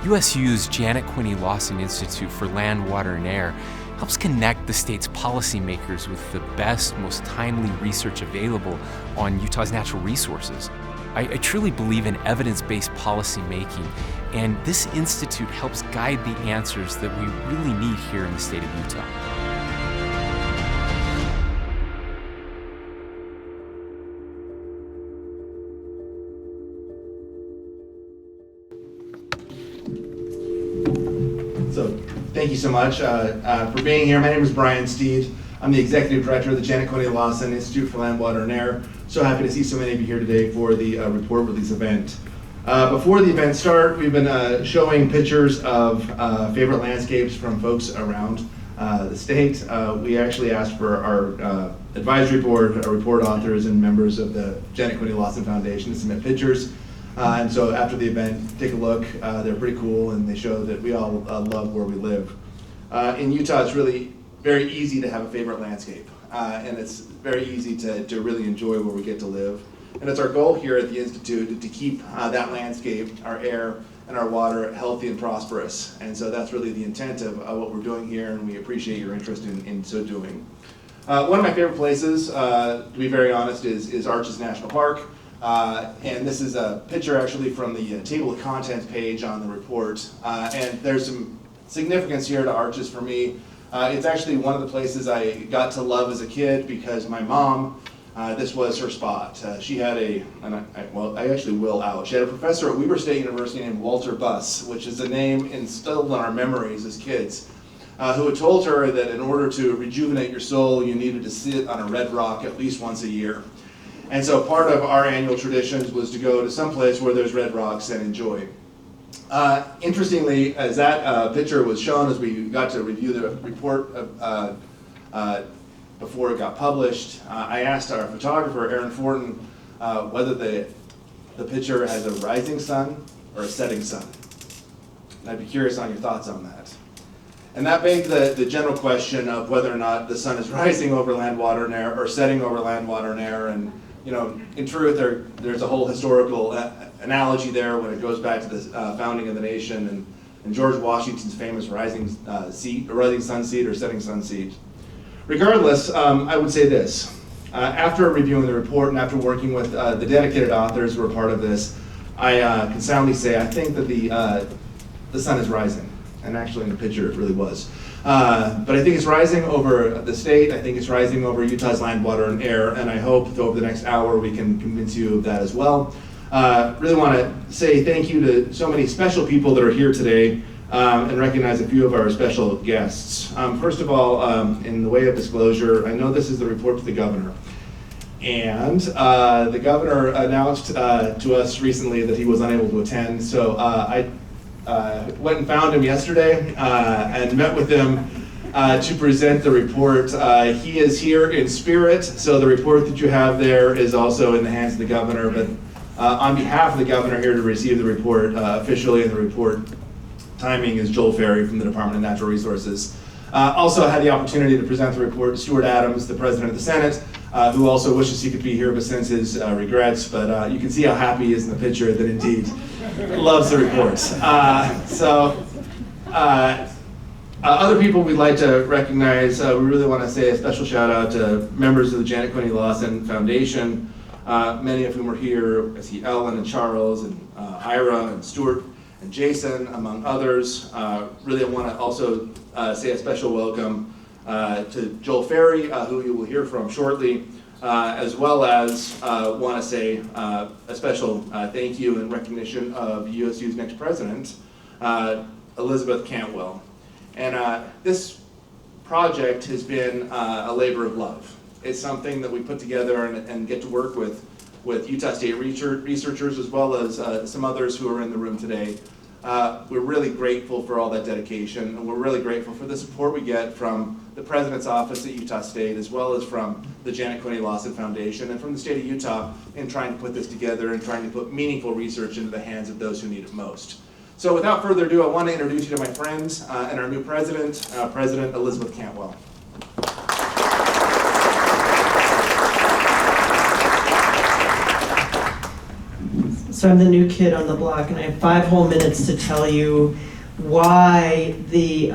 USU's Janet Quinney Lawson Institute for Land, Water, and Air helps connect the state's policymakers with the best, most timely research available on Utah's natural resources. I truly believe in evidence-based policy making, and this institute helps guide the answers that we really need here in the state of Utah. So, thank you so much for being here. My name is Brian Steed. I'm the Executive Director of the Janet Quinney Lawson Institute for Land, Water, and Air. So happy to see so many of you here today for the report release event. Before the event start, we've been showing pictures of favorite landscapes from folks around the state. We actually asked for our advisory board, our report authors, and members of the Janet Quinney Lawson Foundation to submit pictures. And so after the event, take a look. They're pretty cool, and they show that we all love where we live. In Utah, it's really very easy to have a favorite landscape, and it's very easy to really enjoy where we get to live. And it's our goal here at the Institute to keep that landscape, our air, and our water healthy and prosperous. And so that's really the intent of what we're doing here, and we appreciate your interest in so doing. One of my favorite places, to be very honest, is Arches National Park. And this is a picture actually from the table of contents page on the report. And there's some significance here to Arches for me. It's actually one of the places I got to love as a kid because my mom, this was her spot. She had I actually will out. She had a professor at Weber State University named Walter Buss, which is a name instilled in our memories as kids, who had told her that in order to rejuvenate your soul, you needed to sit on a red rock at least once a year. And so part of our annual traditions was to go to some place where there's red rocks and enjoy. Interestingly, as that picture was shown, as we got to review the report before it got published, I asked our photographer, Aaron Fortin, whether the picture has a rising sun or a setting sun. And I'd be curious on your thoughts on that. And that begged the general question of whether or not the sun is rising over land, water, and air, or setting over land, water, and air. And you know, in truth, there's a whole historical analogy there when it goes back to the founding of the nation and George Washington's famous rising sun seat or setting sun seat. Regardless, I would say this. After reviewing the report and after working with the dedicated authors who are part of this, I can soundly say I think that the sun is rising. And actually in the picture it really was. But I think it's rising over the state. I think it's rising over Utah's land, water, and air. And I hope that over the next hour we can convince you of that as well. Really want to say thank you to so many special people that are here today and recognize a few of our special guests. First of all, in the way of disclosure, I know this is the report to the governor. And the governor announced to us recently that he was unable to attend. So I went and found him yesterday and met with him to present the report. He is here in spirit, so the report that you have there is also in the hands of the governor, but on behalf of the governor here to receive the report officially, and the report timing is Joel Ferry from the Department of Natural Resources. Also had the opportunity to present the report to Stuart Adams, the President of the Senate, who also wishes he could be here but sends his regrets, but you can see how happy he is in the picture that indeed loves the report. Other people we'd like to recognize, we really want to say a special shout out to members of the Janet Quinney Lawson Foundation, many of whom are here. I see Ellen and Charles and Ira and Stuart and Jason, among others. Really want to also say a special welcome to Joel Ferry, who you will hear from shortly, as well as want to say a special thank you and recognition of USU's next president, Elizabeth Cantwell. And this project has been a labor of love. It's something that we put together and get to work with Utah State researchers as well as some others who are in the room today. We're really grateful for all that dedication, and we're really grateful for the support we get from the President's Office at Utah State, as well as from the Janet Quinney Lawson Foundation and from the state of Utah in trying to put this together and trying to put meaningful research into the hands of those who need it most. So without further ado, I want to introduce you to my friends and our new president, President Elizabeth Cantwell. So I'm the new kid on the block, and I have 5 whole minutes to tell you why the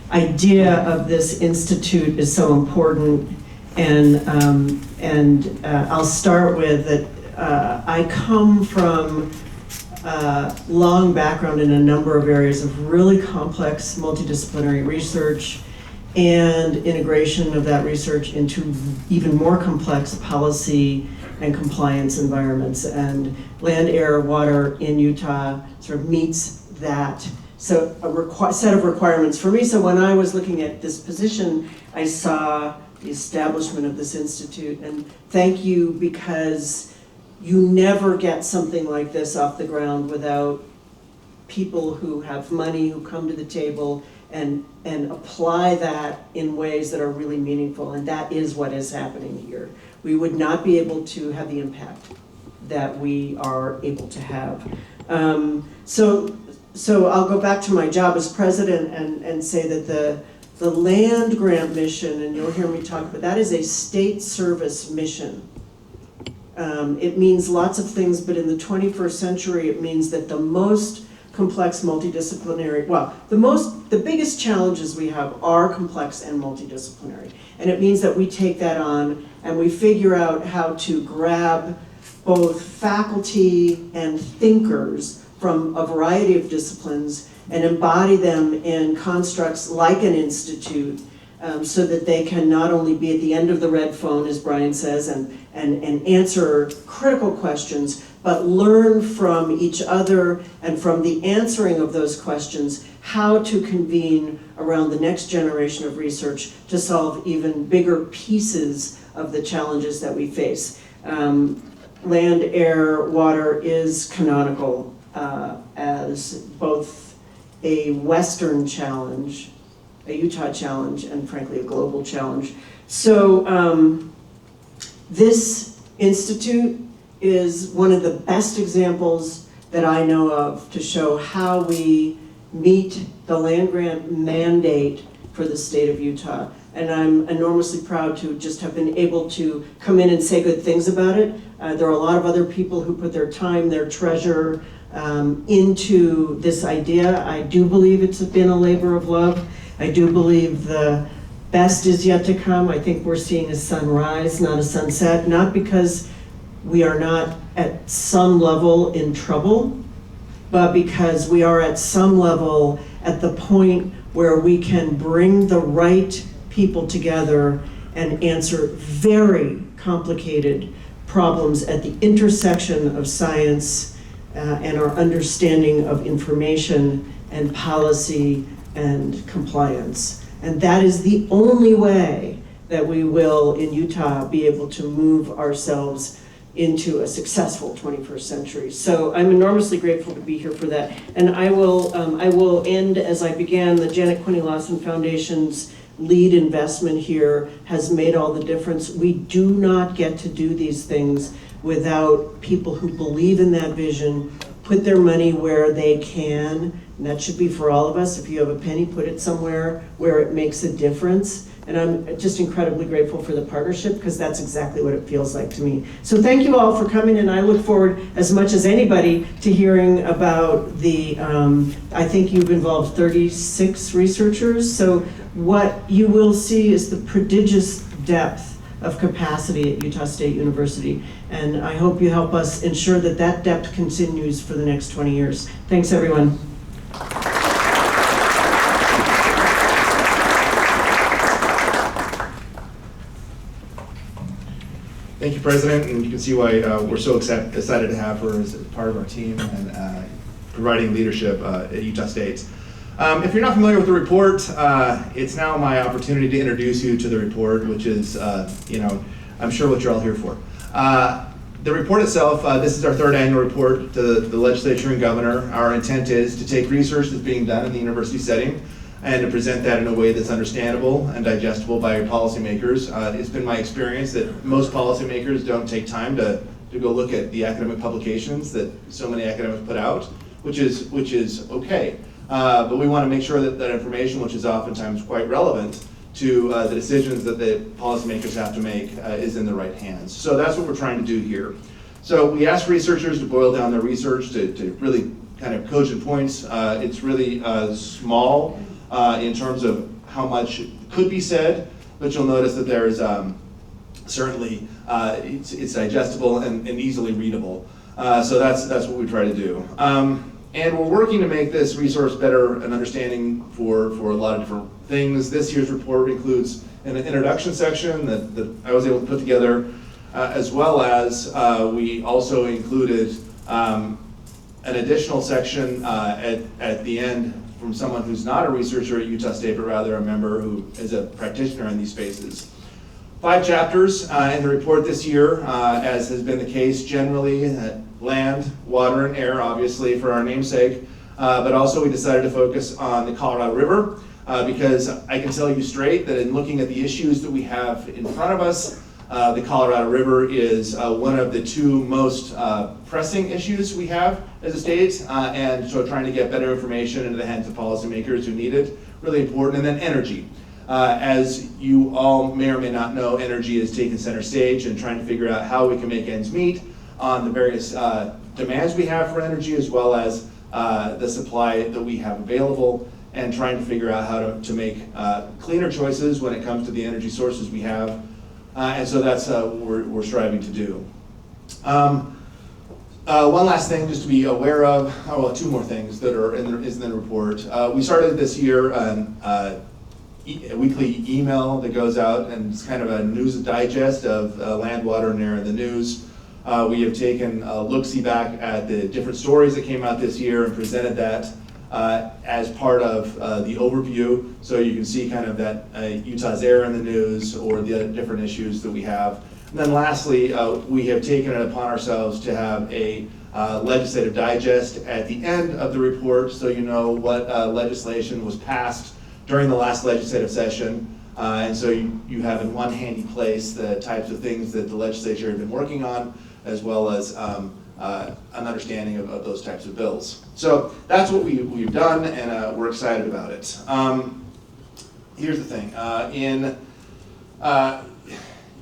idea of this institute is so important. And I'll start with that I come from long background in a number of areas of really complex multidisciplinary research and integration of that research into even more complex policy and compliance environments. And land, air, water in Utah sort of meets that. So a set of requirements for me. So when I was looking at this position, I saw the establishment of this institute. And thank you, because you never get something like this off the ground without people who have money, who come to the table and apply that in ways that are really meaningful. And that is what is happening here. We would not be able to have the impact that we are able to have. So I'll go back to my job as president and say that the land grant mission, and you'll hear me talk about that, is a state service mission. It means lots of things, but in the 21st century, it means that the most complex multidisciplinary, well, the biggest challenges we have are complex and multidisciplinary. And it means that we take that on and we figure out how to grab both faculty and thinkers from a variety of disciplines and embody them in constructs like an institute, so that they can not only be at the end of the red phone, as Brian says, and answer critical questions, but learn from each other and from the answering of those questions how to convene around the next generation of research to solve even bigger pieces of the challenges that we face. Land, air, water is canonical as both a Western challenge, a Utah challenge, and frankly a global challenge. So this institute is one of the best examples that I know of to show how we meet the land grant mandate for the state of Utah. And I'm enormously proud to just have been able to come in and say good things about it. There are a lot of other people who put their time, their treasure into this idea. I do believe it's been a labor of love. I do believe the best is yet to come. I think we're seeing a sunrise, not a sunset, not because we are not at some level in trouble, but because we are at some level at the point where we can bring the right people together and answer very complicated problems at the intersection of science and our understanding of information and policy and compliance. And that is the only way that we will, in Utah, be able to move ourselves into a successful 21st century. So I'm enormously grateful to be here for that. And I will end as I began. The Janet Quinney Lawson Foundation's lead investment here has made all the difference. We do not get to do these things without people who believe in that vision, put their money where they can, and that should be for all of us. If you have a penny, put it somewhere where it makes a difference. And I'm just incredibly grateful for the partnership, because that's exactly what it feels like to me. So thank you all for coming, and I look forward as much as anybody to hearing about the, I think you've involved 36 researchers. So what you will see is the prodigious depth of capacity at Utah State University. And I hope you help us ensure that that depth continues for the next 20 years. Thanks, everyone. Thank you, President, and you can see why we're so excited to have her as part of our team and providing leadership at Utah State. If you're not familiar with the report, it's now my opportunity to introduce you to the report, which is, I'm sure what you're all here for. The report itself, this is our third annual report to the legislature and governor. Our intent is to take research that's being done in the university setting and to present that in a way that's understandable and digestible by policymakers. It's been my experience that most policymakers don't take time to go look at the academic publications that so many academics put out, which is okay. But we want to make sure that that information, which is oftentimes quite relevant to the decisions that the policymakers have to make, is in the right hands. So that's what we're trying to do here. So we asked researchers to boil down their research to really kind of cogent points. It's really small in terms of how much could be said, but you'll notice that there's certainly, it's digestible and easily readable. So that's what we try to do. And we're working to make this resource better an understanding for a lot of different things. This year's report includes an introduction section that I was able to put together, as well as we also included an additional section at the end from someone who's not a researcher at Utah State, but rather a member who is a practitioner in these spaces. 5 chapters in the report this year, as has been the case generally, land, water, and air, obviously, for our namesake, but also we decided to focus on the Colorado River, because I can tell you straight that in looking at the issues that we have in front of us, the Colorado River is one of the 2 most pressing issues we have as a state, and so trying to get better information into the hands of policymakers who need it, really important. And then energy. As you all may or may not know, energy has taken center stage and trying to figure out how we can make ends meet on the various demands we have for energy, as well as the supply that we have available, and trying to figure out how to make cleaner choices when it comes to the energy sources we have. And so that's what we're striving to do. One last thing just to be aware of, well, 2 more things that are in the report. We started this year a weekly email that goes out, and it's kind of a news digest of land, water, and air in the news. We have taken a look-see back at the different stories that came out this year and presented that as part of the overview. So you can see kind of that Utah's air in the news or the other different issues that we have. And then lastly, we have taken it upon ourselves to have a legislative digest at the end of the report, so you know what legislation was passed during the last legislative session. And so you have in one handy place the types of things that the legislature had been working on, as well as an understanding of those types of bills. So that's what we've done, and we're excited about it. Here's the thing.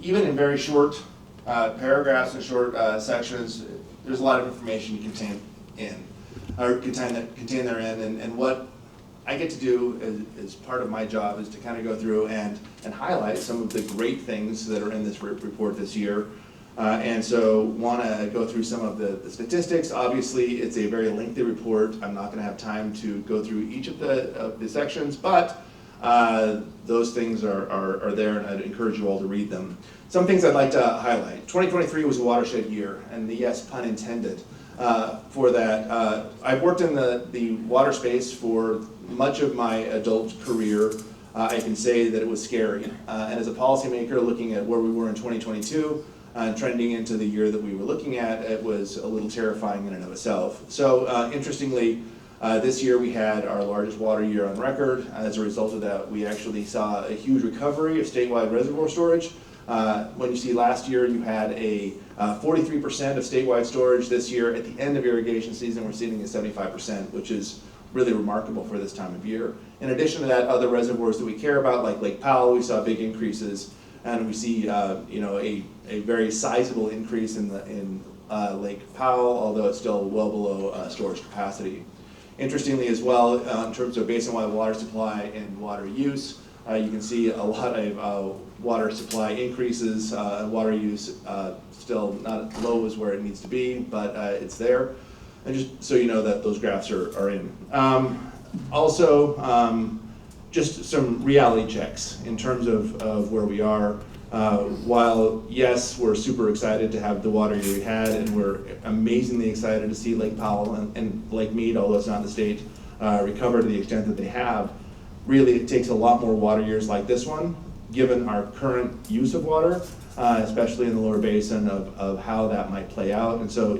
Even in very short paragraphs and short sections, there's a lot of information you contain therein, and what I get to do as part of my job is to kind of go through and highlight some of the great things that are in this report this year. And so want to go through some of the statistics. Obviously, it's a very lengthy report. I'm not going to have time to go through each of the sections, but those things are there, and I'd encourage you all to read them. Some things I'd like to highlight. 2023 was a watershed year, and yes, pun intended, for that. I've worked in the water space for much of my adult career. I can say that it was scary. And as a policymaker looking at where we were in 2022, trending into the year that we were looking at, it was a little terrifying in and of itself. So interestingly, this year we had our largest water year on record. As a result of that, we actually saw a huge recovery of statewide reservoir storage. When you see last year you had a 43% of statewide storage. This year at the end of irrigation season we're sitting at 75%, which is really remarkable for this time of year. In addition to that, other reservoirs that we care about, like Lake Powell, we saw big increases, and we see a very sizable increase in Lake Powell, although it's still well below storage capacity. Interestingly as well, in terms of basin-wide water supply and water use, you can see a lot of water supply increases, and water use still not as low as where it needs to be, but it's there. And just so you know that those graphs are in. Also, just some reality checks in terms of where we are. While yes, we're super excited to have the water year we had, and we're amazingly excited to see Lake Powell and Lake Mead, although it's not in the state, recover to the extent that they have. Really, it takes a lot more water years like this one, given our current use of water, especially in the lower basin, of how that might play out. And so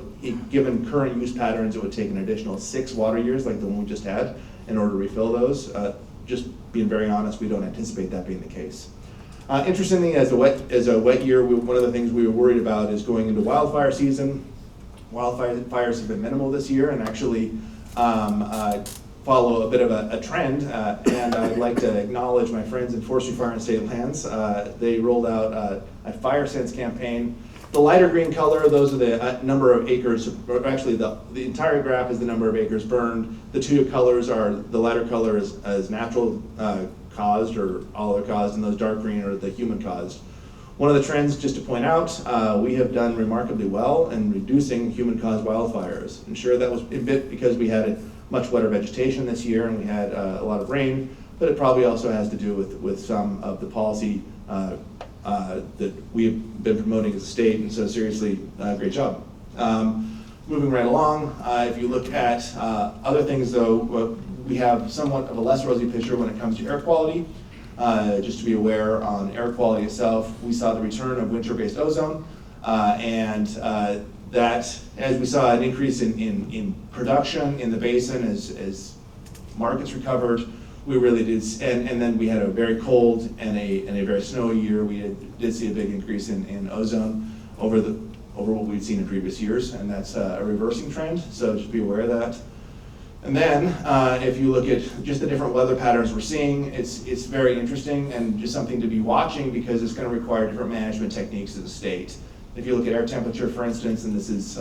given current use patterns, it would take an additional 6 water years like the one we just had in order to refill those. Just being very honest, we don't anticipate that being the case. Interestingly, as a wet year, one of the things we were worried about is going into wildfire season. Wildfires have been minimal this year, and actually follow a bit of a trend, and I'd like to acknowledge my friends in Forestry, Fire, and State Lands. They rolled out a Fire Sense campaign The lighter green color, those are the number of acres, or actually the entire graph is the number of acres burned. The two colors are, the lighter color is natural caused or all caused, and those dark green are the human caused. One of the trends, just to point out, we have done remarkably well in reducing human-caused wildfires. And sure, that was a bit because we had a much wetter vegetation this year and we had a lot of rain, but it probably also has to do with some of the policy that we've been promoting as a state, and so seriously, great job. Moving right along, if you look at other things though, we have somewhat of a less rosy picture when it comes to air quality. Just to be aware, on air quality itself, we saw the return of winter-based ozone, and that, as we saw an increase in production in the basin as markets recovered, we really did, and then we had a very cold and a very snowy year. We did see a big increase in ozone over what we'd seen in previous years, and that's a reversing trend, so just be aware of that. And then, if you look at just the different weather patterns we're seeing, it's very interesting and just something to be watching because it's going to require different management techniques as a state. If you look at air temperature, for instance, and this is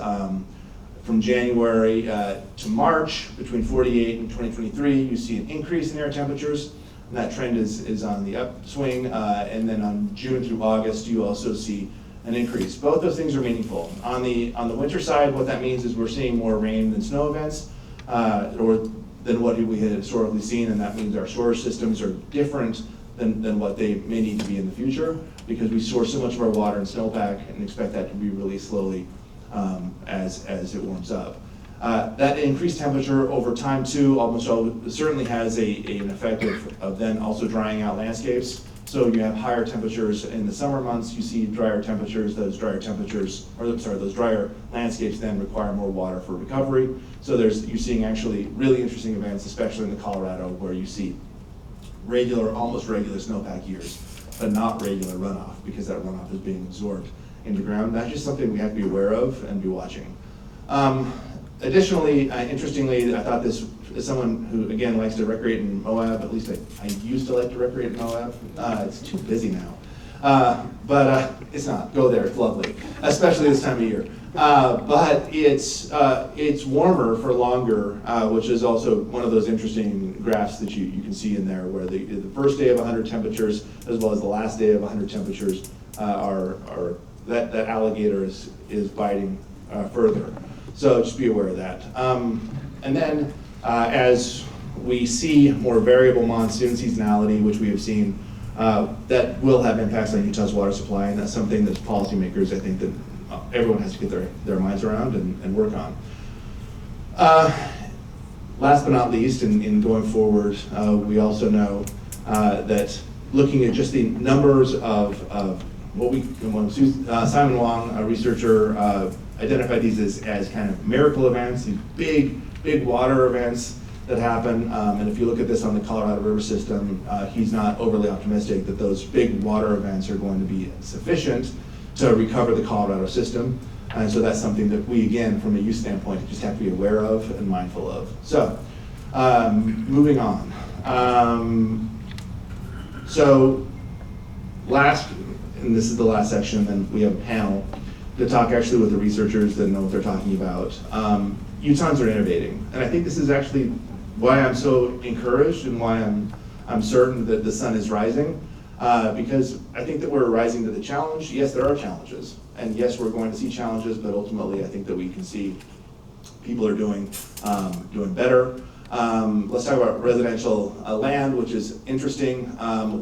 from January to March, between 48 and 2023, you see an increase in air temperatures, and that trend is on the upswing, and then on June through August, you also see an increase. Both those things are meaningful. On the winter side, what that means is we're seeing more rain than snow events, or than what we had historically seen, and that means our storage systems are different than what they may need to be in the future, because we store so much of our water in snowpack and expect that to be released slowly as it warms up. That increased temperature over time too certainly has an effect of then also drying out landscapes. So you have higher temperatures in the summer months, you see drier temperatures, those drier landscapes then require more water for recovery. So you're seeing actually really interesting events, especially in the Colorado, where you see almost regular snowpack years, but not regular runoff, because that runoff is being absorbed into ground. That's just something we have to be aware of and be watching. Additionally, interestingly, I thought this, as someone who, again, likes to recreate in Moab, at least I used to like to recreate in Moab. It's too busy now. But it's not. Go there, it's lovely, especially this time of year. But it's warmer for longer, which is also one of those interesting graphs that you can see in there, where the first day of 100 temperatures, as well as the last day of 100 temperatures, that alligator is biting further. So just be aware of that. And then as we see more variable monsoon seasonality, which we have seen, that will have impacts on Utah's water supply, and that's something that policymakers, I think, that everyone has to get their minds around and work on. Last but not least, in going forward, we also know that looking at just the numbers of Simon Wong, a researcher, identified these as kind of miracle events, these big water events that happen. And if you look at this on the Colorado River system, he's not overly optimistic that those big water events are going to be sufficient to recover the Colorado system. And so that's something that we, again, from a use standpoint, just have to be aware of and mindful of. So, moving on. So, and this is the last section, then we have a panel to talk actually with the researchers that know what they're talking about. Utahns are innovating, and I think this is actually why I'm so encouraged and why I'm certain that the sun is rising, because I think that we're rising to the challenge. Yes, there are challenges, and yes, we're going to see challenges, but ultimately I think that we can see people are doing better. Let's talk about residential land, which is interesting.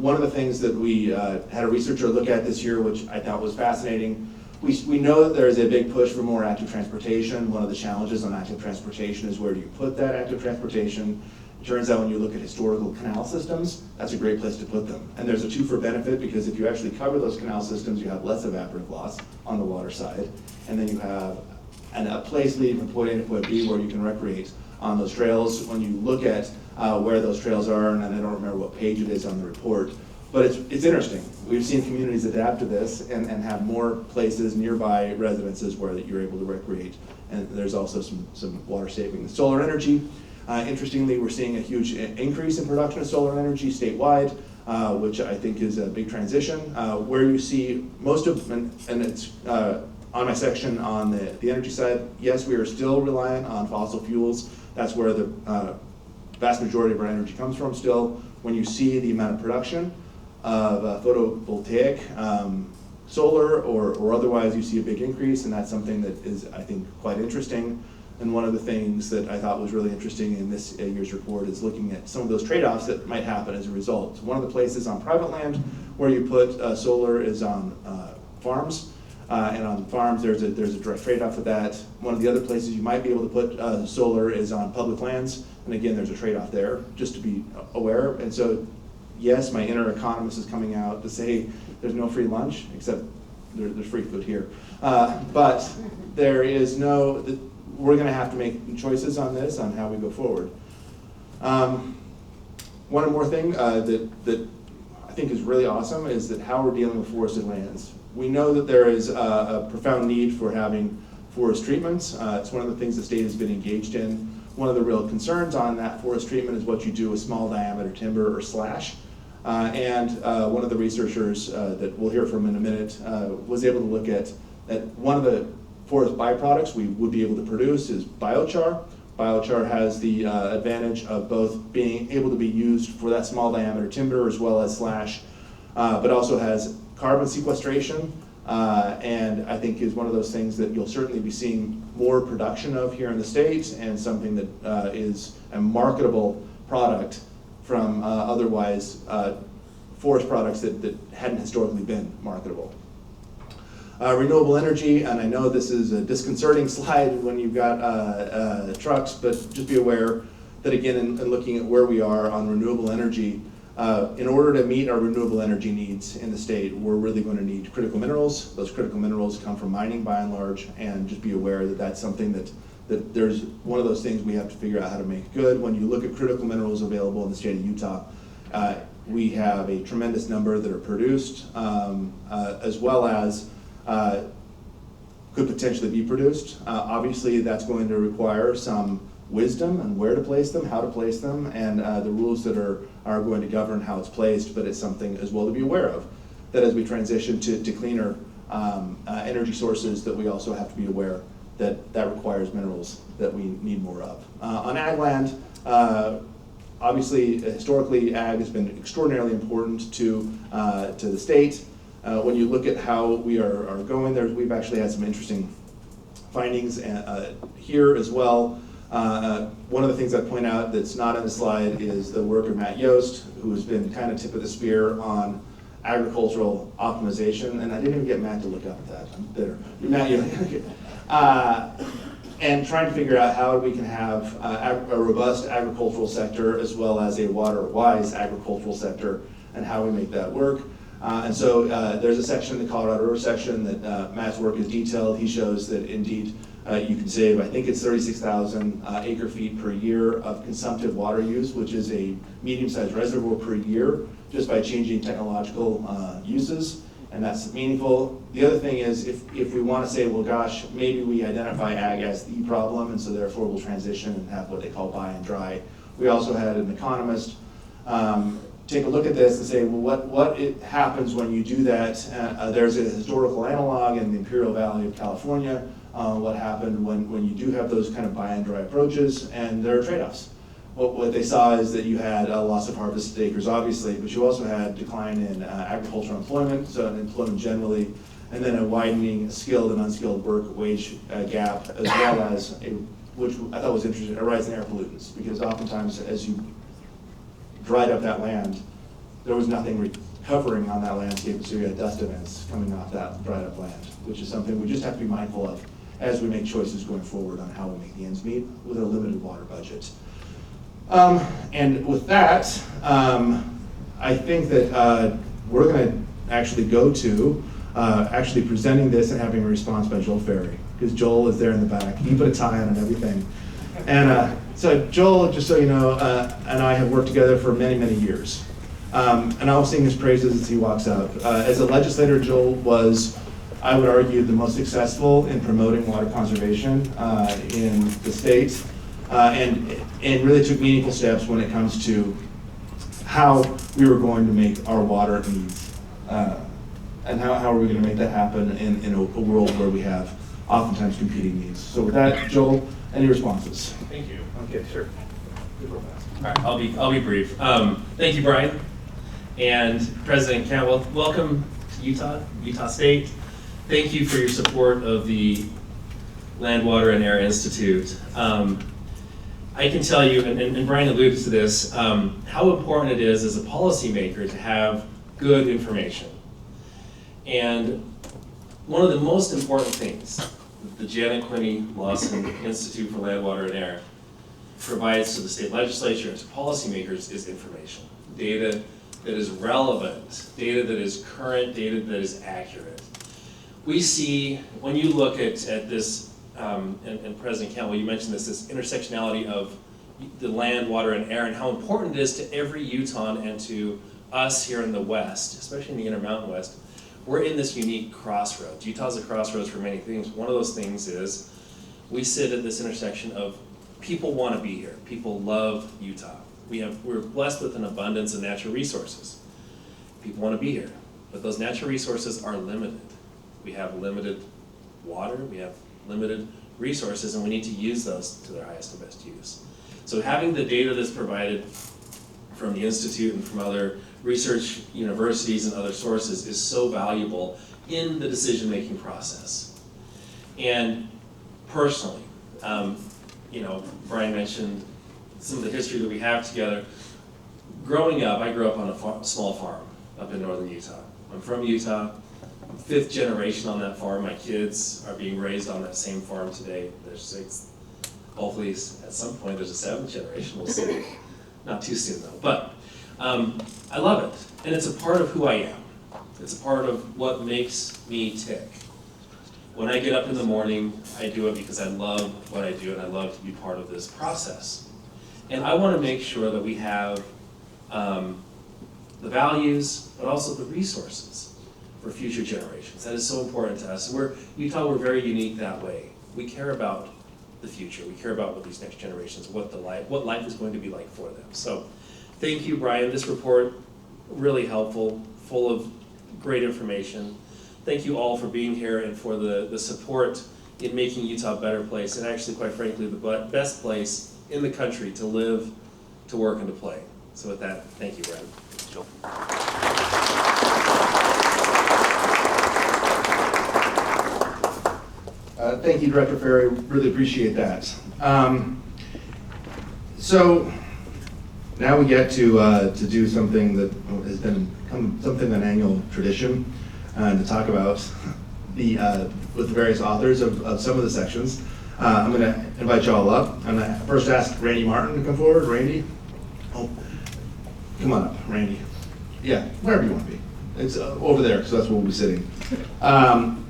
One of the things that we had a researcher look at this year, which I thought was fascinating, we know that there is a big push for more active transportation. One of the challenges on active transportation is where do you put that active transportation? It turns out when you look at historical canal systems, that's a great place to put them. And there's a two for benefit, because if you actually cover those canal systems, you have less evaporative loss on the water side, and then you have a place leading from point A to point B where you can recreate on those trails. When you look at where those trails are, and I don't remember what page it is on the report, but it's interesting. We've seen communities adapt to this and have more places nearby residences where that you're able to recreate. And there's also some water saving. Solar energy, interestingly, we're seeing a huge increase in production of solar energy statewide, which I think is a big transition. Where you see most of, and it's on my section on the energy side, yes, we are still reliant on fossil fuels. That's where the vast majority of our energy comes from still. When you see the amount of production of photovoltaic, solar or otherwise, you see a big increase, and that's something that is, I think, quite interesting. And one of the things that I thought was really interesting in this year's report is looking at some of those trade-offs that might happen as a result. So one of the places on private land where you put solar is on farms, and on farms there's a direct trade-off with that. One of the other places you might be able to put solar is on public lands, and again, there's a trade-off there, just to be aware. And so, yes, my inner economist is coming out to say there's no free lunch, except there's free food here. But there is no, we're gonna have to make choices on this, on how we go forward. One more thing that I think is really awesome is that how we're dealing with forested lands. We know that there is a profound need for having forest treatments. It's one of the things the state has been engaged in. One of the real concerns on that forest treatment is what you do with small diameter timber or slash. And one of the researchers that we'll hear from in a minute was able to look at that one of the forest byproducts we would be able to produce is biochar. Biochar has the advantage of both being able to be used for that small diameter timber as well as slash, but also has carbon sequestration, and I think is one of those things that you'll certainly be seeing more production of here in the state, and something that is a marketable product from otherwise forest products that hadn't historically been marketable. Renewable energy, and I know this is a disconcerting slide when you've got trucks, but just be aware that again, in looking at where we are on renewable energy, in order to meet our renewable energy needs in the state, we're really going to need critical minerals. Those critical minerals come from mining by and large, and just be aware that that's something that there's one of those things we have to figure out how to make good. When you look at critical minerals available in the state of Utah, we have a tremendous number that are produced, as well as could potentially be produced. Obviously, that's going to require some wisdom and where to place them, how to place them, and the rules that are going to govern how it's placed, but it's something as well to be aware of, that as we transition to cleaner energy sources, that we also have to be aware that that requires minerals that we need more of. On ag land, obviously, historically, ag has been extraordinarily important to the state. When you look at how we are going there, we've actually had some interesting findings here as well. One of the things I point out that's not in the slide is the work of Matt Yost, who has been kind of tip of the spear on agricultural optimization, and I didn't even get Matt to look up that. I'm bitter. Matt Yost. And trying to figure out how we can have a robust agricultural sector as well as a water-wise agricultural sector, and how we make that work. And so there's a section, the Colorado River section, that Matt's work is detailed. He shows that indeed you can save, I think it's 36,000 acre feet per year of consumptive water use, which is a medium-sized reservoir per year, just by changing technological uses, and that's meaningful. The other thing is, if we want to say, well, gosh, maybe we identify ag as the problem, and so therefore we'll transition and have what they call buy and dry. We also had an economist take a look at this and say, well, what happens when you do that? There's a historical analog in the Imperial Valley of California. What happened when you do have those kind of buy and dry approaches, and there are trade-offs. What they saw is that you had a loss of harvested acres, obviously, but you also had decline in agricultural employment, so employment generally, and then a widening skilled and unskilled work wage gap, as well as, which I thought was interesting, a rise in air pollutants, because oftentimes as you dried up that land, there was nothing recovering on that landscape, and so you had dust events coming off that dried up land, which is something we just have to be mindful of as we make choices going forward on how we make the ends meet with a limited water budget. And with that, I think that we're going to actually go to actually presenting this and having a response by Joel Ferry, because Joel is there in the back. He put a tie on and everything. And so Joel, just so you know, and I have worked together for many, many years. And I'll sing his praises as he walks up. As a legislator, Joel was, I would argue, the most successful in promoting water conservation in the state, and really took meaningful steps when it comes to how we were going to make our water needs And how are we going to make that happen in a world where we have oftentimes competing needs? So with that, Joel, any responses? Thank you. Okay, sure. All right, I'll be brief. Thank you, Brian, and President Cantwell. Welcome to Utah State. Thank you for your support of the Land, Water, and Air Institute. I can tell you, and Brian alluded to this, how important it is as a policymaker to have good information. And one of the most important things that the Janet Quinney Lawson Institute for Land, Water, and Air provides to the state legislature and to policymakers is information. Data that is relevant, data that is current, data that is accurate. We see, when you look at this, and President Cantwell, you mentioned this intersectionality of the land, water, and air, and how important it is to every Utahn and to us here in the West, especially in the Intermountain West. We're in this unique crossroads. Utah's a crossroads for many things. One of those things is we sit at this intersection of people want to be here. People love Utah. We're blessed with an abundance of natural resources. People want to be here, but those natural resources are limited. We have limited water, we have limited resources, and we need to use those to their highest and best use. So having the data that's provided from the Institute and from other research universities and other sources is so valuable in the decision-making process. And personally, Brian mentioned some of the history that we have together. Growing up, I grew up on a small farm up in northern Utah. I'm from Utah. I'm fifth generation on that farm. My kids are being raised on that same farm today. There's sixth. Hopefully, at some point, there's a seventh generation. We'll see. Not too soon, though. But I love it. And it's a part of who I am. It's a part of what makes me tick. When I get up in the morning, I do it because I love what I do and I love to be part of this process. And I want to make sure that we have the values, but also the resources for future generations. That is so important to us. And Utah, we're very unique that way. We care about the future. We care about what these next generations, what life is going to be like for them. So thank you, Brian. This report, really helpful, full of great information. Thank you all for being here and for the support in making Utah a better place, and actually, quite frankly, the best place in the country to live, to work, and to play. So with that, thank you, Brian. Joel. Thank you, Director Ferry. Really appreciate that. So now we get to do something that has become something of an annual tradition, to talk about with the various authors of some of the sections. I'm going to invite you all up. I'm going to first ask Randy Martin to come forward. Randy, come on up, Randy. Yeah, wherever you want to be. It's over there, so that's where we'll be sitting.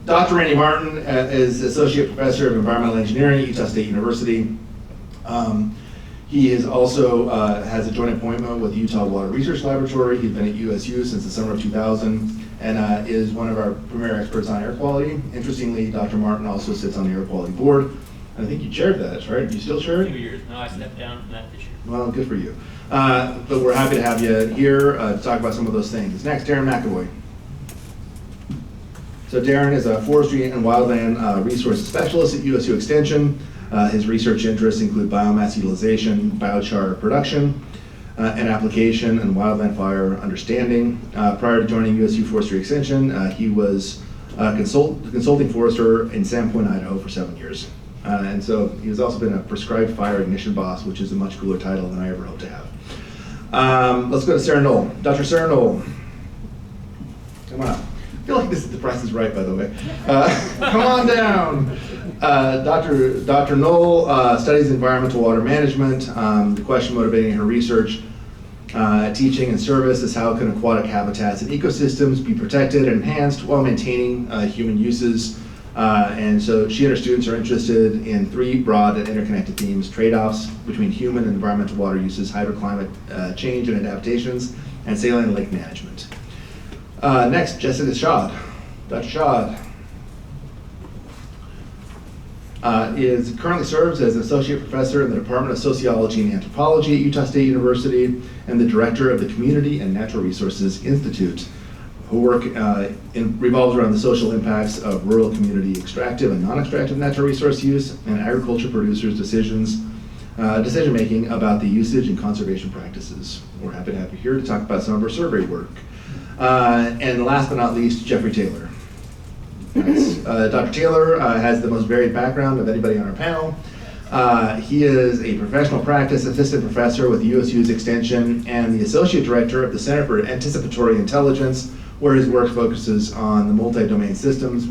Dr. Randy Martin is Associate Professor of Environmental Engineering at Utah State University. He is also has a joint appointment with the Utah Water Research Laboratory. He's been at USU since the summer of 2000 and is one of our premier experts on air quality. Interestingly, Dr. Martin also sits on the air quality board. And I think you chaired that, right? You still chair it? 2 years. No, I stepped down from that this year. Well, good for you. But we're happy to have you here to talk about some of those things. Next, Darren McAvoy. So Darren is a forestry and wildland resources specialist at USU Extension. His research interests include biomass utilization, biochar production, and application, and wildland fire understanding. Prior to joining USU Forestry Extension, he was a consulting forester in Sandpoint, Idaho for 7 years. And so he's also been a prescribed fire ignition boss, which is a much cooler title than I ever hoped to have. Let's go to Sarah Knoll. Dr. Sarah Knoll, come on up. I feel like this is The Price is Right, by the way. Come on down. Dr. Knoll studies environmental water management. The question motivating her research, teaching and service is how can aquatic habitats and ecosystems be protected and enhanced while maintaining human uses. And so she and her students are interested in 3 broad and interconnected themes: trade-offs between human and environmental water uses, hydroclimate change and adaptations, and saline lake management. Next, Jessica Schad. Dr. Schad currently serves as an associate professor in the Department of Sociology and Anthropology at Utah State University and the director of the Community and Natural Resources Institute. Her work revolves around the social impacts of rural community extractive and non-extractive natural resource use and agriculture producers' decision-making about the usage and conservation practices. We're happy to have you here to talk about some of her survey work. And last but not least, Jeffrey Taylor. Nice. Dr. Taylor has the most varied background of anybody on our panel. He is a professional practice assistant professor with USU's Extension and the associate director of the Center for Anticipatory Intelligence, where his work focuses on the multi-domain systems,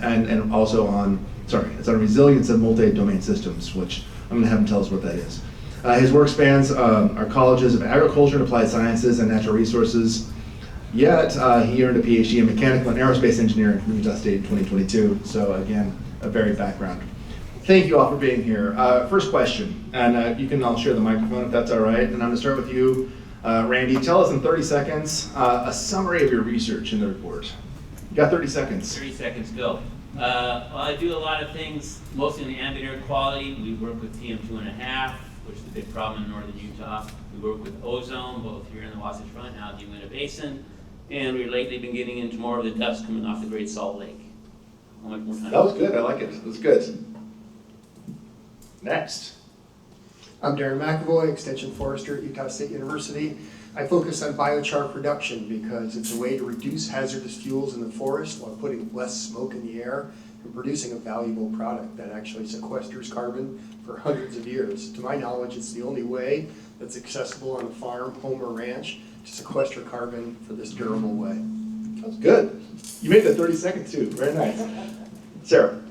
and also on resilience of multi-domain systems, which I'm gonna have him tell us what that is. His work spans our colleges of agriculture and applied sciences and natural resources, yet he earned a PhD in mechanical and aerospace engineering from Utah State in 2022. So again, a varied background. Thank you all for being here. First question, and you can all share the microphone if that's all right. And I'm gonna start with you, Randy. Tell us in 30 seconds a summary of your research in the report. You got 30 seconds. 30 seconds, go. Well, I do a lot of things, mostly in the ambient air quality. We work with PM2.5, which is a big problem in northern Utah. We work with ozone, both here in the Wasatch Front and out in the Uinta Basin. And we've lately been getting into more of the dust coming off the Great Salt Lake. How much more time? That was good. I like it. It was good. Next. I'm Darren McAvoy, Extension Forester at Utah State University. I focus on biochar production because it's a way to reduce hazardous fuels in the forest while putting less smoke in the air and producing a valuable product that actually sequesters carbon for hundreds of years. To my knowledge, it's the only way that's accessible on a farm, home, or ranch to sequester carbon for this durable way. That's good. You made that 30 seconds too. Very nice. Sarah.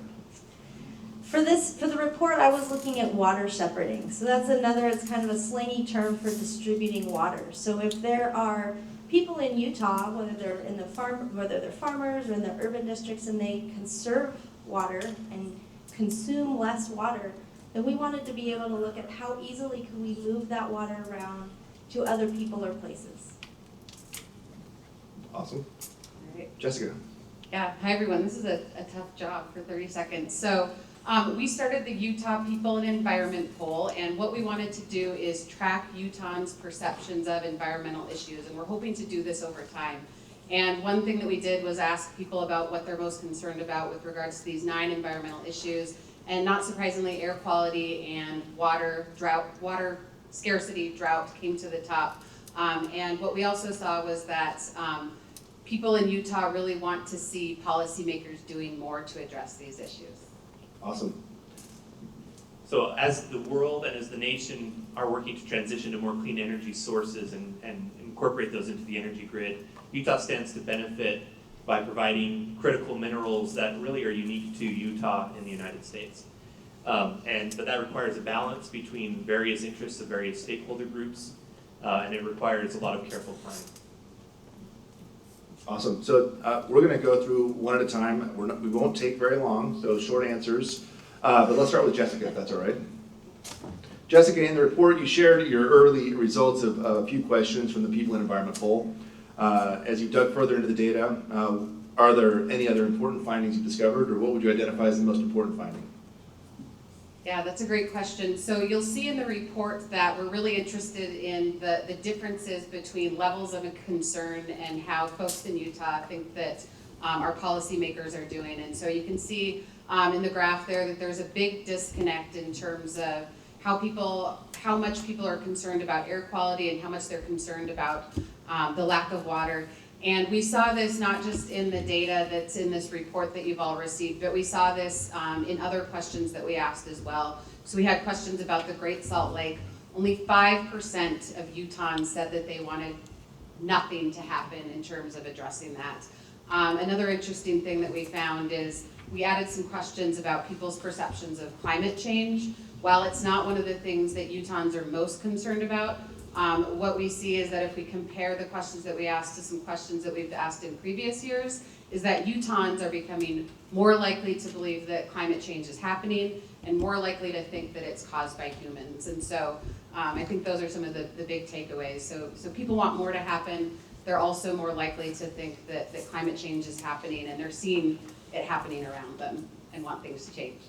For the report, I was looking at water shepherding. So that's another, it's kind of a slangy term for distributing water. So if there are people in Utah, whether they're farmers or in the urban districts, and they conserve water and consume less water, then we wanted to be able to look at how easily can we move that water around to other people or places. Awesome. All right. Jessica. Yeah, hi everyone. This is a tough job for 30 seconds. So we started the Utah People and Environment Poll, and what we wanted to do is track Utahns' perceptions of environmental issues, and we're hoping to do this over time. And one thing that we did was ask people about what they're most concerned about with regards to these 9 environmental issues, and not surprisingly, air quality and water scarcity, drought came to the top. And what we also saw was that people in Utah really want to see policymakers doing more to address these issues. Awesome. So as the world and as the nation are working to transition to more clean energy sources and incorporate those into the energy grid, Utah stands to benefit by providing critical minerals that really are unique to Utah in the United States. But that requires a balance between various interests of various stakeholder groups, and it requires a lot of careful planning. Awesome. So we're going to go through one at a time. We won't take very long, so short answers. But let's start with Jessica, if that's all right. Jessica, in the report, you shared your early results of a few questions from the People and Environment Poll. As you dug further into the data, are there any other important findings you discovered, or what would you identify as the most important finding? Yeah, that's a great question. So you'll see in the report that we're really interested in the differences between levels of concern and how folks in Utah think that our policymakers are doing. And so you can see in the graph there that there's a big disconnect in terms of how much people are concerned about air quality and how much they're concerned about the lack of water. And we saw this not just in the data that's in this report that you've all received, but we saw this in other questions that we asked as well. So we had questions about the Great Salt Lake. Only 5% of Utahns said that they wanted nothing to happen in terms of addressing that. Another interesting thing that we found is we added some questions about people's perceptions of climate change. While it's not one of the things that Utahns are most concerned about, what we see is that if we compare the questions that we asked to some questions that we've asked in previous years, is that Utahns are becoming more likely to believe that climate change is happening and more likely to think that it's caused by humans. And so I think those are some of the big takeaways. So people want more to happen. They're also more likely to think that climate change is happening, and they're seeing it happening around them and want things to change.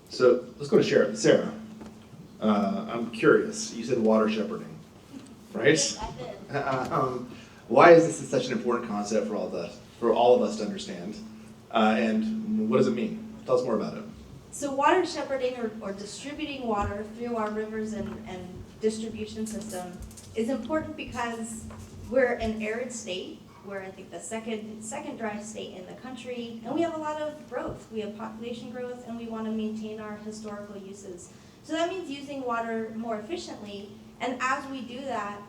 So let's go to Sarah. I'm curious. You said water shepherding, right? I did. Why is this such an important concept for all of us to understand? And what does it mean? Tell us more about it. So water shepherding or distributing water through our rivers and distribution system is important because we're an arid state. We're, I think, the second dry state in the country, and we have a lot of growth. We have population growth, and we want to maintain our historical uses. So that means using water more efficiently, and as we do that,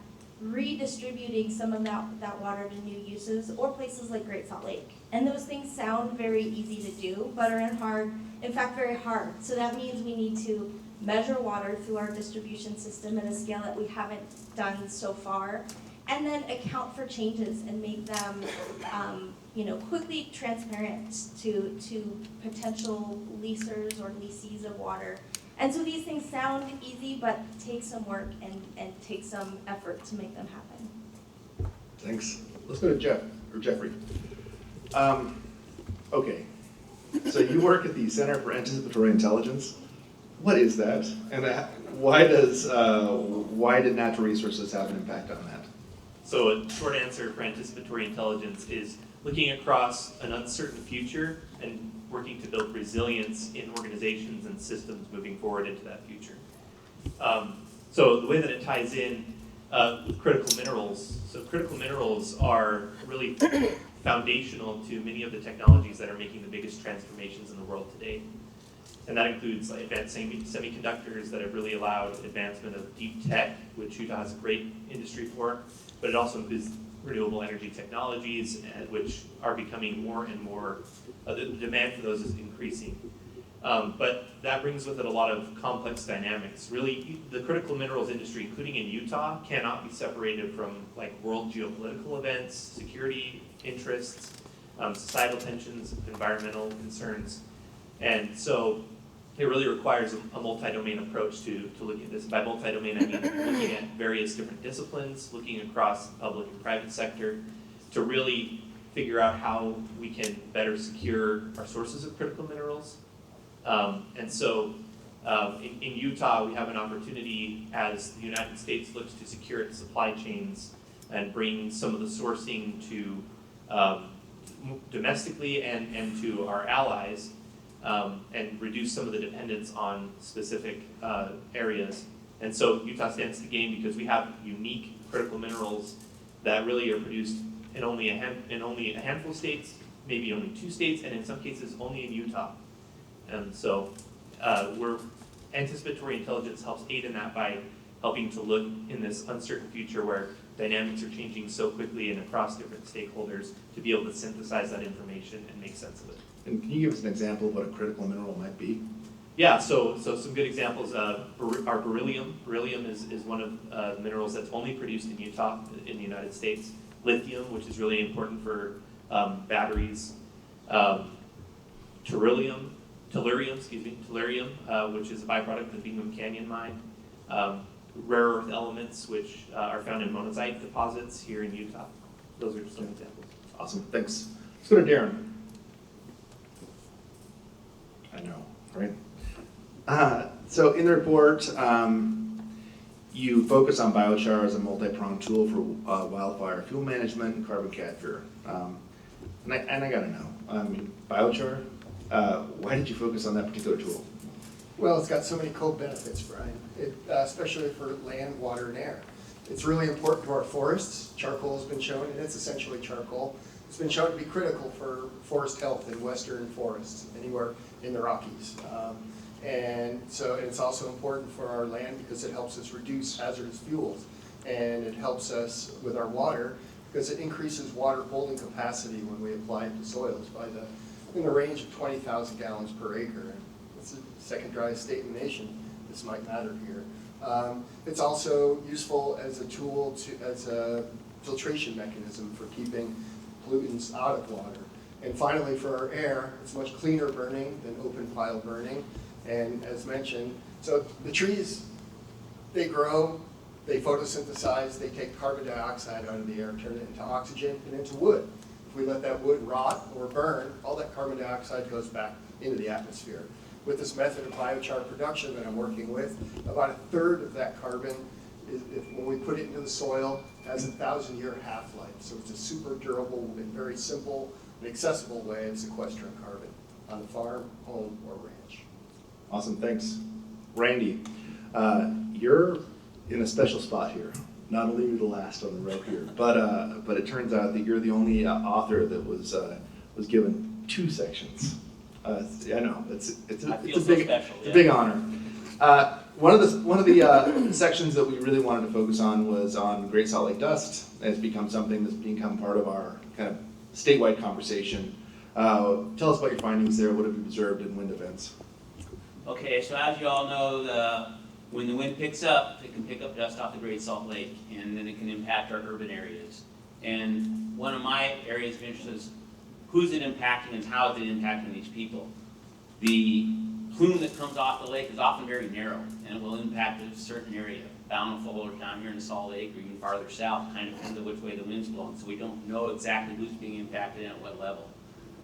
redistributing some of that water to new uses or places like Great Salt Lake. And those things sound very easy to do, but are in fact very hard. So that means we need to measure water through our distribution system at a scale that we haven't done so far, and then account for changes and make them quickly transparent to potential leasers or lessees of water. And so these things sound easy, but take some work and take some effort to make them happen. Thanks. Let's go to Jeffrey. Okay, so you work at the Center for Anticipatory Intelligence. What is that? And why did natural resources have an impact on that? So a short answer for anticipatory intelligence is looking across an uncertain future and working to build resilience in organizations and systems moving forward into that future. So the way that it ties in with critical minerals, so critical minerals are really foundational to many of the technologies that are making the biggest transformations in the world today. And that includes like advanced semiconductors that have really allowed advancement of deep tech, which Utah has a great industry for, but it also includes renewable energy technologies, which are becoming more and more, the demand for those is increasing. But that brings with it a lot of complex dynamics. Really, the critical minerals industry, including in Utah, cannot be separated from like world geopolitical events, security interests, societal tensions, environmental concerns. And so it really requires a multi-domain approach to look at this. By multi-domain, I mean looking at various different disciplines, looking across the public and private sector to really figure out how we can better secure our sources of critical minerals. And so in Utah, we have an opportunity as the United States looks to secure its supply chains and bring some of the sourcing to domestically and to our allies, and reduce some of the dependence on specific areas. And so Utah stands to gain because we have unique critical minerals that really are produced in only a handful of states, maybe only 2 states, and in some cases only in Utah. And so anticipatory intelligence helps aid in that by helping to look in this uncertain future where dynamics are changing so quickly and across different stakeholders to be able to synthesize that information and make sense of it. And can you give us an example of what a critical mineral might be? Yeah, so some good examples are beryllium. Beryllium is one of the minerals that's only produced in Utah in the United States. Lithium, which is really important for batteries. Tellurium, which is a byproduct of the Bingham Canyon mine. Rare earth elements, which are found in monazite deposits here in Utah. Those are just some examples. Awesome, thanks. Let's go to Darren. I know, right? So in the report, you focus on biochar as a multi-pronged tool for wildfire fuel management and carbon capture. And I gotta know, biochar, why did you focus on that particular tool? Well, it's got so many co-benefits, Brian, especially for land, water, and air. It's really important to our forests. Charcoal has been shown, and it's essentially charcoal. It's been shown to be critical for forest health in western forests, anywhere in the Rockies. And it's also important for our land because it helps us reduce hazardous fuels. And it helps us with our water because it increases water holding capacity when we apply it to soils in the range of 20,000 gallons per acre. It's the second driest state in the nation. This might matter here. It's also useful as a tool, as a filtration mechanism for keeping pollutants out of water. And finally, for our air, it's much cleaner burning than open pile burning. And as mentioned, so the trees, they grow, they photosynthesize, they take carbon dioxide out of the air, turn it into oxygen and into wood. If we let that wood rot or burn, all that carbon dioxide goes back into the atmosphere. With this method of biochar production that I'm working with, about 1/3 of that carbon when we put it into the soil, it has a 1,000-year half-life. So it's a super durable and very simple and accessible way of sequestering carbon on the farm, home, or ranch. Awesome, thanks. Randy, you're in a special spot here. Not only are you the last on the row here, but it turns out that you're the only author that was given 2 sections. I know it's I a feel so big special, it's a yeah. big honor. One of the sections that we really wanted to focus on was on Great Salt Lake dust. It's become something that's become part of our kind of statewide conversation. Tell us about your findings there. What have you observed in wind events? Okay, so as you all know, when the wind picks up, it can pick up dust off the Great Salt Lake, and then it can impact our urban areas. And one of my areas of interest is who's it impacting and how is it impacting these people? The plume that comes off the lake is often very narrow, and it will impact a certain area, Bountiful or down here in Salt Lake or even farther south, kind of depends on which way the wind's blowing. So we don't know exactly who's being impacted and at what level.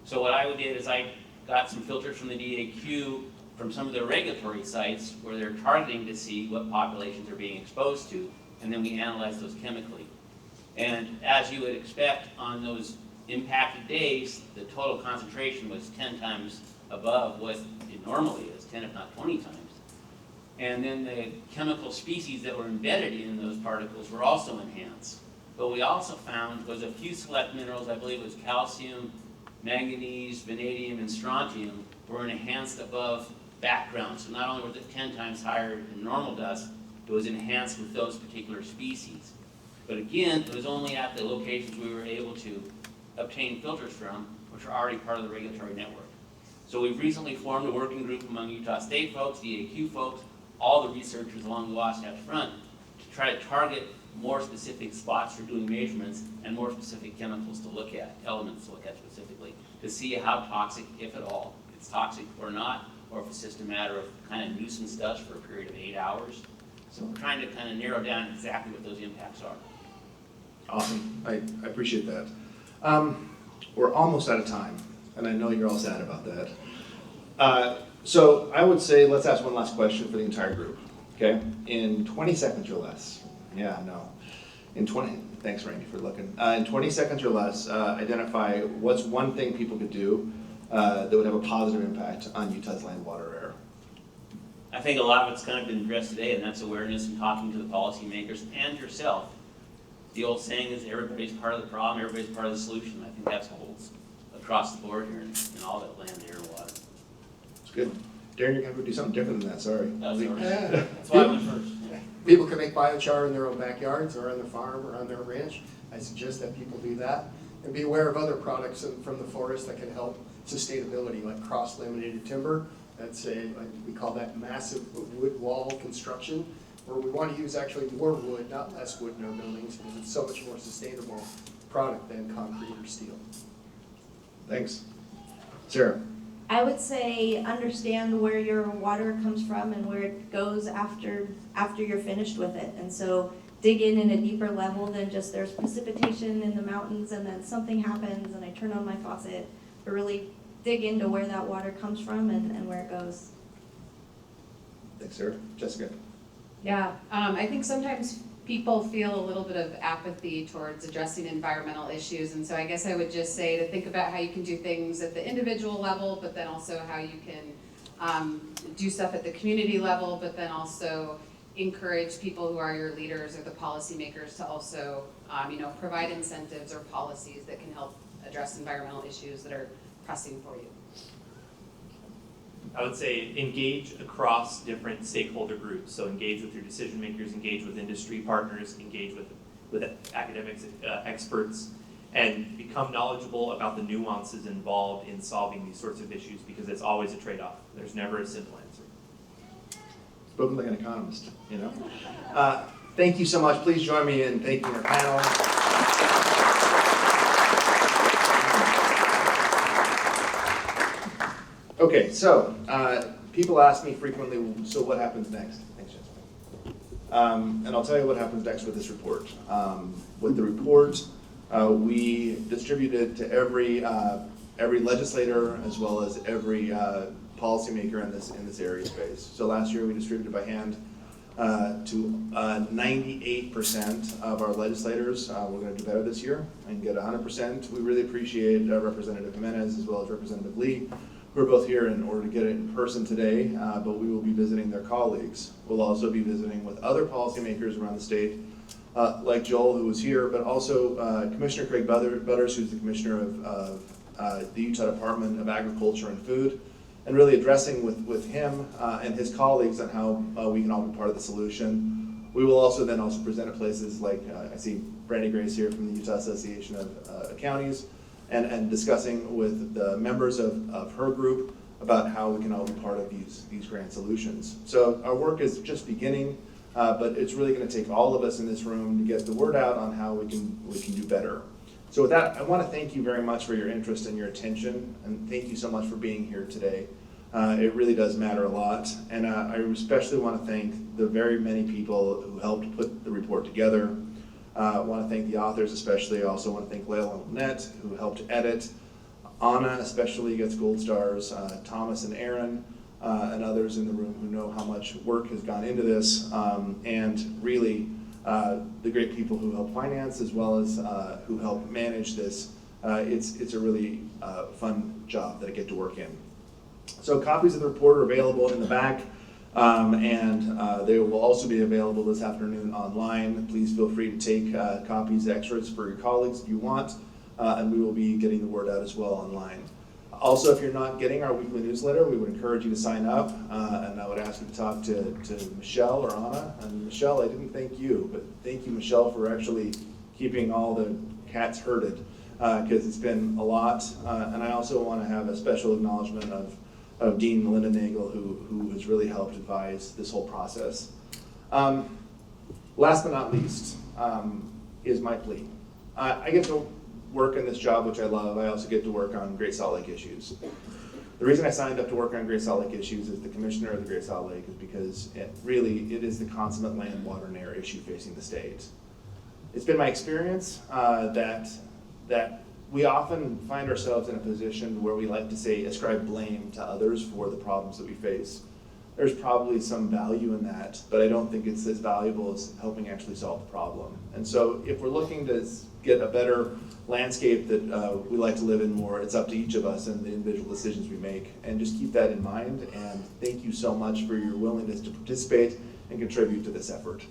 So what I did is I got some filters from the DAQ from some of their regulatory sites where they're targeting to see what populations are being exposed to, and then we analyze those chemically. And as you would expect, on those impacted days, the total concentration was 10 times above what it normally is, 10 if not 20 times. And then the chemical species that were embedded in those particles were also enhanced. But we also found was a few select minerals, I believe it was calcium, manganese, vanadium, and strontium, were enhanced above background. So not only was it 10 times higher than normal dust, it was enhanced with those particular species. But again, it was only at the locations we were able to obtain filters from, which are already part of the regulatory network. So we've recently formed a working group among Utah State folks, DAQ folks, all the researchers along the Wasatch Front to try to target more specific spots for doing measurements and more specific chemicals to look at, elements to look at specifically, to see how toxic, if at all, it's toxic or not, or if it's just a matter of kind of nuisance dust for a period of 8 hours. So we're trying to kind of narrow down exactly what those impacts are. Awesome, I appreciate that. We're almost out of time, and I know you're all sad about that. So I would say let's ask one last question for the entire group, okay? In 20 seconds or less. Yeah, no. Thanks Randy for looking. In 20 seconds or less, identify what's one thing people could do that would have a positive impact on Utah's land, water, air. I think a lot of it's kind of been addressed today, and that's awareness and talking to the policymakers and yourself. The old saying is everybody's part of the problem, everybody's part of the solution. I think that holds across the board here in all that land, air, and water. It's good. Darren, you're gonna have to do something different than that, sorry. That's why I went first. People can make biochar in their own backyards or on their farm or on their ranch. I suggest that people do that. And be aware of other products from the forest that can help sustainability, like cross-laminated timber. We call that massive wood wall construction, where we want to use actually more wood, not less wood in our buildings, because it's so much more sustainable product than concrete or steel. Thanks. Sarah? I would say understand where your water comes from and where it goes after you're finished with it. And so dig in a deeper level than just there's precipitation in the mountains and then something happens and I turn on my faucet, but really dig into where that water comes from and where it goes. Thanks, Sarah. Jessica? Yeah, I think sometimes people feel a little bit of apathy towards addressing environmental issues, and so I guess I would just say to think about how you can do things at the individual level, but then also how you can do stuff at the community level, but then also encourage people who are your leaders or the policymakers to also provide incentives or policies that can help address environmental issues that are pressing for you. I would say engage across different stakeholder groups. So engage with your decision makers, engage with industry partners, engage with academics, experts, and become knowledgeable about the nuances involved in solving these sorts of issues, because it's always a trade-off. There's never a simple answer. Spoken like an economist, you know? Thank you so much. Please join me in thanking our panel. Okay, so people ask me frequently, so what happens next? Thanks, Jessica. And I'll tell you what happens next with this report. With the report, we distribute it to every legislator as well as every policymaker in this area space. So last year we distributed by hand. to 98% of our legislators. We're going to do better this year and get 100%. We really appreciate Representative Jimenez as well as Representative Lee, who are both here in order to get it in person today, but we will be visiting their colleagues. We'll also be visiting with other policymakers around the state, like Joel, who was here, but also Commissioner Craig Butters, who's the Commissioner of the Utah Department of Agriculture and Food, and really addressing with him and his colleagues on how we can all be part of the solution. We will also then present at places like, I see Brandy Grace here from the Utah Association of Counties, and discussing with the members of her group about how we can all be part of these grant solutions. So our work is just beginning, but it's really going to take all of us in this room to get the word out on how we can do better. So with that, I want to thank you very much for your interest and your attention, and thank you so much for being here today. It really does matter a lot, and I especially want to thank the very many people who helped put the report together. I want to thank the authors especially. I also want to thank Layla and Lynette, who helped edit. Anna especially gets gold stars, Thomas and Aaron, and others in the room who know how much work has gone into this, and really the great people who help finance as well as who help manage this. It's a really fun job that I get to work in. So copies of the report are available in the back, and they will also be available this afternoon online. Please feel free to take copies, extras for your colleagues if you want, and we will be getting the word out as well online. Also, if you're not getting our weekly newsletter, we would encourage you to sign up, and I would ask you to talk to Michelle or Anna. And Michelle, I didn't thank you, but thank you, Michelle, for actually keeping all the cats herded, because it's been a lot. And I also want to have a special acknowledgement of Dean Melinda Nagel, who has really helped advise this whole process. Last but not least is my plea. I get to work in this job, which I love. I also get to work on Great Salt Lake issues. The reason I signed up to work on Great Salt Lake issues as the commissioner of the Great Salt Lake is because it is the consummate land, water, and air issue facing the state. It's been my experience that we often find ourselves in a position where we like to say, ascribe blame to others for the problems that we face. There's probably some value in that, but I don't think it's as valuable as helping actually solve the problem. And so if we're looking to get a better landscape that we like to live in more, it's up to each of us and the individual decisions we make. And just keep that in mind, and thank you so much for your willingness to participate and contribute to this effort.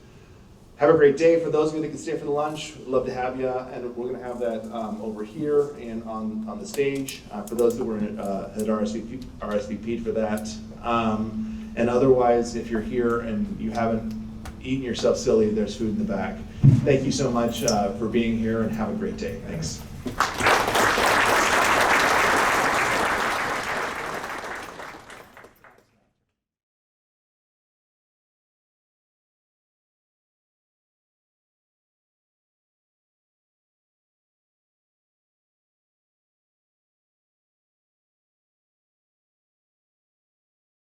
Have a great day. For those of you that can stay for the lunch, we'd love to have you, and we're going to have that over here and on the stage. For those that were had RSVP'd for that. And otherwise, if you're here and you haven't eaten yourself silly, there's food in the back. Thank you so much for being here, and have a great day. Thanks.